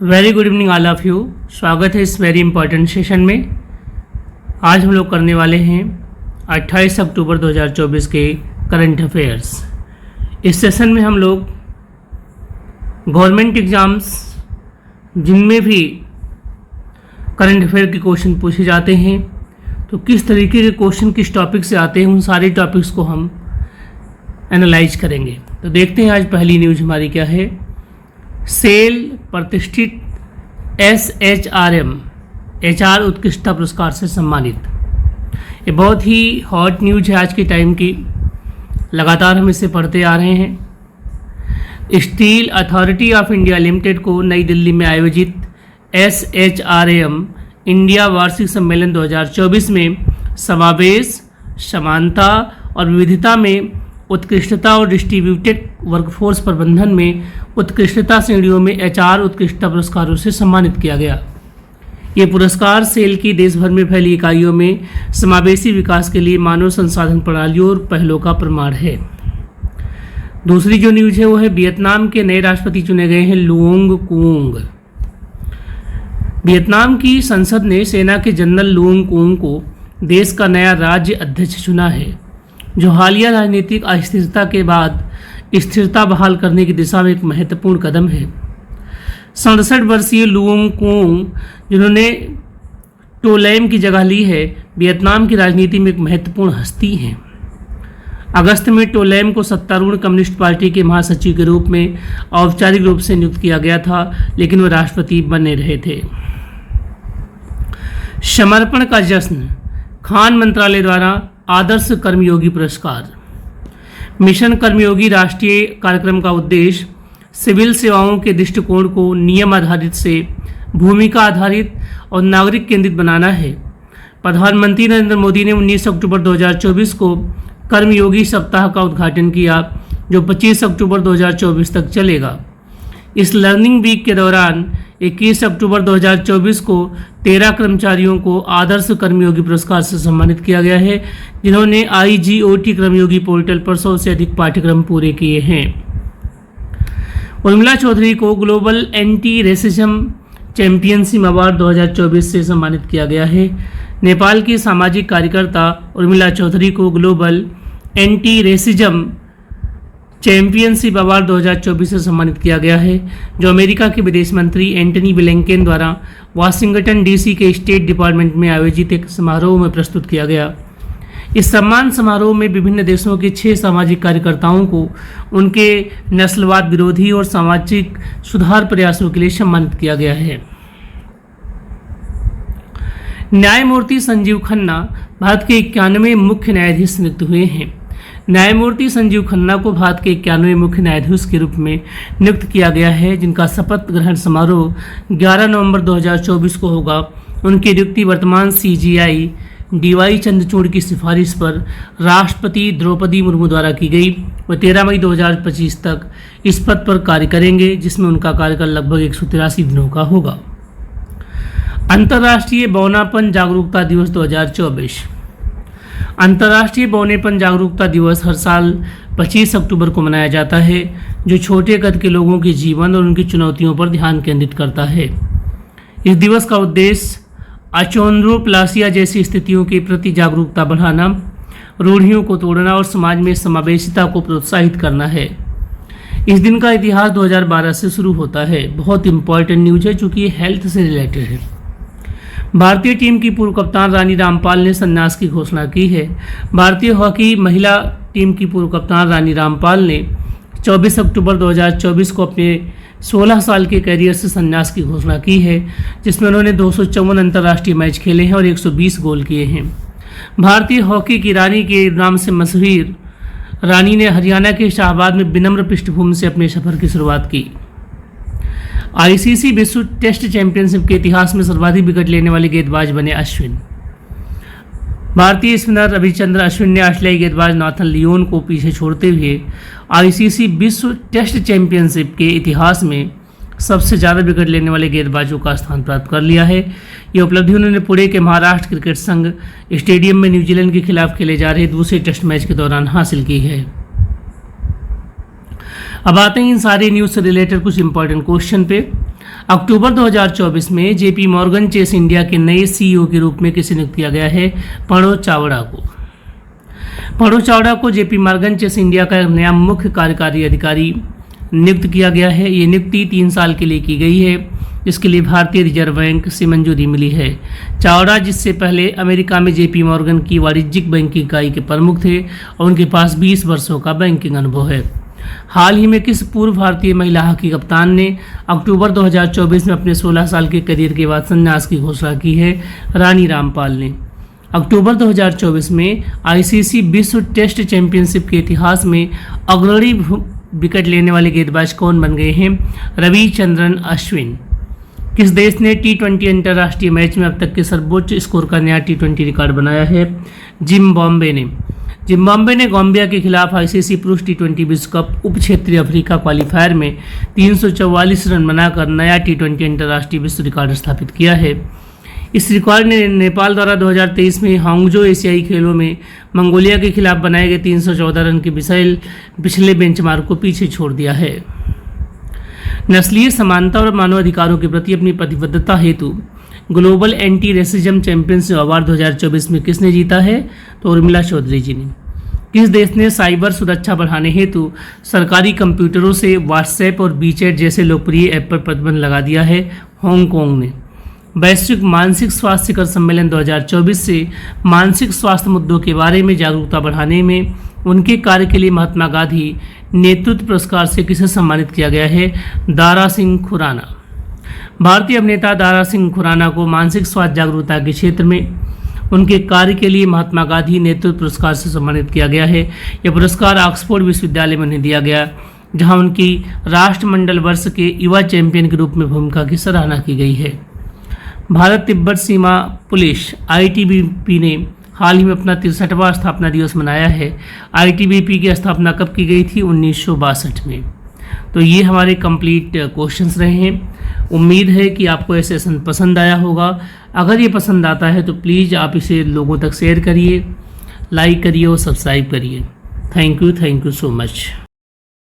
Very good evening all of you. स्वागत है इस वेरी इंपॉर्टेंट सेशन में। आज हम लोग करने वाले हैं 28 अक्टूबर 2024 के करंट अफेयर्स। इस सेशन में हम लोग गवर्नमेंट एग्ज़ाम्स जिनमें भी करंट अफेयर के क्वेश्चन पूछे जाते हैं तो किस तरीके के क्वेश्चन किस टॉपिक से आते हैं उन सारे टॉपिक्स को हम एनालाइज करेंगे। तो देखते हैं आज पहली न्यूज़ हमारी क्या है। सेल प्रतिष्ठित SHRM HR उत्कृष्टता पुरस्कार से सम्मानित। ये बहुत ही हॉट न्यूज है आज के टाइम की, लगातार हम इसे पढ़ते आ रहे हैं। Steel authority of India limited को नई दिल्ली में आयोजित SHRM इंडिया वार्षिक सम्मेलन 2024 में समावेश, समानता और विविधता में उत्कृष्टता और डिस्ट्रीब्यूटेड वर्कफोर्स प्रबंधन में उत्कृष्टता श्रेणियों में HR उत्कृष्टता पुरस्कारों से सम्मानित किया गया। ये पुरस्कार सेल की देश भर में फैली इकाइयों में समावेशी विकास के लिए मानव संसाधन प्रणालियों और पहलों का प्रमाण है। दूसरी जो न्यूज है वो है वियतनाम के नए राष्ट्रपति चुने गए हैं लुओंग कुओंग। वियतनाम की संसद ने सेना के जनरल लुओंग कुओंग को देश का नया राज्य अध्यक्ष चुना है, जो हालिया राजनीतिक अस्थिरता के बाद स्थिरता बहाल करने की दिशा में एक महत्वपूर्ण कदम है। 67 वर्षीय लुओंग कुओंग, जिन्होंने टोलैम की जगह ली है, वियतनाम की राजनीति में एक महत्वपूर्ण हस्ती हैं। अगस्त में टोलैम को सत्तारूढ़ कम्युनिस्ट पार्टी के महासचिव के रूप में औपचारिक रूप से नियुक्त किया गया था, लेकिन वो राष्ट्रपति बने रहे थे। समर्पण का जश्न, खान मंत्रालय द्वारा आदर्श कर्मयोगी पुरस्कार। मिशन कर्मयोगी राष्ट्रीय कार्यक्रम का उद्देश्य सिविल सेवाओं के दृष्टिकोण को नियम आधारित से भूमिका आधारित और नागरिक केंद्रित बनाना है। प्रधानमंत्री नरेंद्र मोदी ने 19 अक्टूबर 2024 को कर्मयोगी सप्ताह का उद्घाटन किया, जो 25 अक्टूबर 2024 तक चलेगा। इस लर्निंग वीक के दौरान 21 अक्टूबर 2024 को 13 कर्मचारियों को आदर्श कर्मयोगी पुरस्कार से सम्मानित किया गया है, जिन्होंने IGOT कर्मयोगी पोर्टल पर 100 से अधिक पाठ्यक्रम पूरे किए हैं। उर्मिला चौधरी को global anti racism championship award 2024 से सम्मानित किया गया है। नेपाल की सामाजिक कार्यकर्ता उर्मिला चौधरी को global anti racism championship award 2024 से सम्मानित किया गया है, जो अमेरिका के विदेश मंत्री एंटनी ब्लिंकन द्वारा वाशिंगटन DC के स्टेट डिपार्टमेंट में आयोजित एक समारोह में प्रस्तुत किया गया। इस सम्मान समारोह में विभिन्न देशों के 6 सामाजिक कार्यकर्ताओं को उनके नस्लवाद विरोधी और सामाजिक सुधार प्रयासों के लिए सम्मानित किया गया है। न्यायमूर्ति संजीव खन्ना भारत के 91वें मुख्य न्यायाधीश नियुक्त हुए हैं। न्यायमूर्ति संजीव खन्ना को भारत के 91वें मुख्य न्यायाधीश के रूप में नियुक्त किया गया है, जिनका शपथ ग्रहण समारोह 11 नवंबर 2024 को होगा। उनकी नियुक्ति वर्तमान CJI DY चंद्रचूड़ की सिफारिश पर राष्ट्रपति द्रौपदी मुर्मू द्वारा की गई। वह 13 मई 2025 तक इस पद पर कार्य करेंगे, जिसमें उनका कार्यकाल लगभग 183 दिनों का होगा। अंतर्राष्ट्रीय बौनापन जागरूकता दिवस 2024। अंतर्राष्ट्रीय बौनेपन जागरूकता दिवस हर साल 25 अक्टूबर को मनाया जाता है, जो छोटे कद के लोगों के जीवन और उनकी चुनौतियों पर ध्यान केंद्रित करता है। इस दिवस का उद्देश्य अचोंड्रोप्लासिया जैसी स्थितियों के प्रति जागरूकता बढ़ाना, रूढ़ियों को तोड़ना और समाज में समावेशिता को प्रोत्साहित करना है। इस दिन का इतिहास 2012 से शुरू होता है। बहुत इंपॉर्टेंट न्यूज है, चूँकि ये हेल्थ से रिलेटेड है। भारतीय टीम की पूर्व कप्तान रानी रामपाल ने संन्यास की घोषणा की है। भारतीय हॉकी महिला टीम की पूर्व कप्तान रानी रामपाल ने 24 अक्टूबर 2024 को अपने 16 साल के करियर से संन्यास की घोषणा की है, जिसमें उन्होंने 254 अंतर्राष्ट्रीय मैच खेले हैं और 120 गोल किए हैं। भारतीय हॉकी की रानी के नाम से मशहूर रानी ने हरियाणा के शाहबाद में विनम्र पृष्ठभूमि से अपने सफर की शुरुआत की। ICC विश्व टेस्ट चैंपियनशिप के इतिहास में सर्वाधिक विकेट लेने वाले गेंदबाज बने अश्विन। भारतीय स्पिनर रविचंद्र अश्विन ने ऑस्ट्रेलियाई गेंदबाज नाथन लियोन को पीछे छोड़ते हुए ICC विश्व टेस्ट चैंपियनशिप के इतिहास में सबसे ज़्यादा विकेट लेने वाले गेंदबाजों का स्थान प्राप्त कर लिया है। ये उपलब्धि उन्होंने पुणे के महाराष्ट्र क्रिकेट संघ स्टेडियम में न्यूजीलैंड के खिलाफ खेले जा रहे दूसरे टेस्ट मैच के दौरान हासिल की है। अब आते हैं इन सारे न्यूज़ से रिलेटेड कुछ इंपॉर्टेंट क्वेश्चन पे। अक्टूबर 2024 में जेपी मॉर्गन चेस इंडिया के नए सीईओ के रूप में किसे नियुक्त किया गया है? प्रणव चावड़ा को। प्रणव चावड़ा को जेपी मॉर्गन चेस इंडिया का नया मुख्य कार्यकारी अधिकारी नियुक्त किया गया है। ये नियुक्ति 3 साल के लिए की गई है, जिसके लिए भारतीय रिजर्व बैंक से मंजूरी मिली है। चावड़ा जिससे पहले अमेरिका में जेपी मॉर्गन की वाणिज्यिक बैंकिंग इकाई के प्रमुख थे और उनके पास 20 वर्षों का बैंकिंग अनुभव है। हाल ही में किस पूर्व भारतीय महिला हॉकी कप्तान ने अक्टूबर 2024 में अपने 16 साल के करियर के बाद संन्यास की घोषणा की है? रानी रामपाल ने। अक्टूबर 2024 में आईसीसी विश्व टेस्ट चैंपियनशिप के इतिहास में अग्रणी विकेट लेने वाले गेंदबाज कौन बन गए हैं? रविचंद्रन अश्विन। किस देश ने T20 अंतर्राष्ट्रीय मैच में अब तक के सर्वोच्च स्कोर का नया T20 रिकॉर्ड बनाया है? जिम्बाब्वे ने। जिम्बाब्वे ने गाम्बिया के खिलाफ आईसीसी पुरुष T20 विश्व कप उप क्षेत्रीय अफ्रीका क्वालीफायर में 344 रन बनाकर नया T20 अंतर्राष्ट्रीय विश्व रिकॉर्ड स्थापित किया है। इस रिकॉर्ड ने नेपाल द्वारा 2023 में हांगजो एशियाई खेलों में मंगोलिया के खिलाफ बनाए गए 314 रन के पिछले बेंचमार्क को पीछे छोड़ दिया है। नस्लीय समानता और मानवाधिकारों के प्रति अपनी प्रतिबद्धता हेतु global anti racism championship award 2024 में किसने जीता है? तो उर्मिला चौधरी जी ने। किस देश ने साइबर सुरक्षा बढ़ाने हेतु सरकारी कंप्यूटरों से व्हाट्सएप और वीचैट जैसे लोकप्रिय ऐप पर प्रतिबंध लगा दिया है? हांगकांग ने। वैश्विक मानसिक स्वास्थ्य शिखर सम्मेलन 2024 से मानसिक स्वास्थ्य मुद्दों के बारे में जागरूकता बढ़ाने में उनके कार्य के लिए महात्मा गांधी नेतृत्व पुरस्कार से किसे सम्मानित किया गया है? दारा सिंह खुराना। भारतीय अभिनेता दारा सिंह खुराना को मानसिक स्वास्थ्य जागरूकता के क्षेत्र में उनके कार्य के लिए महात्मा गांधी नेतृत्व पुरस्कार से सम्मानित किया गया है। यह पुरस्कार ऑक्सफोर्ड विश्वविद्यालय में उन्हें दिया गया, जहां उनकी राष्ट्रमंडल वर्ष के युवा चैंपियन के रूप में भूमिका की सराहना की गई है। भारत तिब्बत सीमा पुलिस ITBP ने हाल ही में अपना 63वां स्थापना दिवस मनाया है। ITBP की स्थापना कब की गई थी? 1962 में। तो ये हमारे कंप्लीट क्वेश्चंस रहे हैं। उम्मीद है कि आपको ये सेशन पसंद आया होगा। अगर ये पसंद आता है तो प्लीज़ आप इसे लोगों तक शेयर करिए, लाइक करिए और सब्सक्राइब करिए। Thank you so much.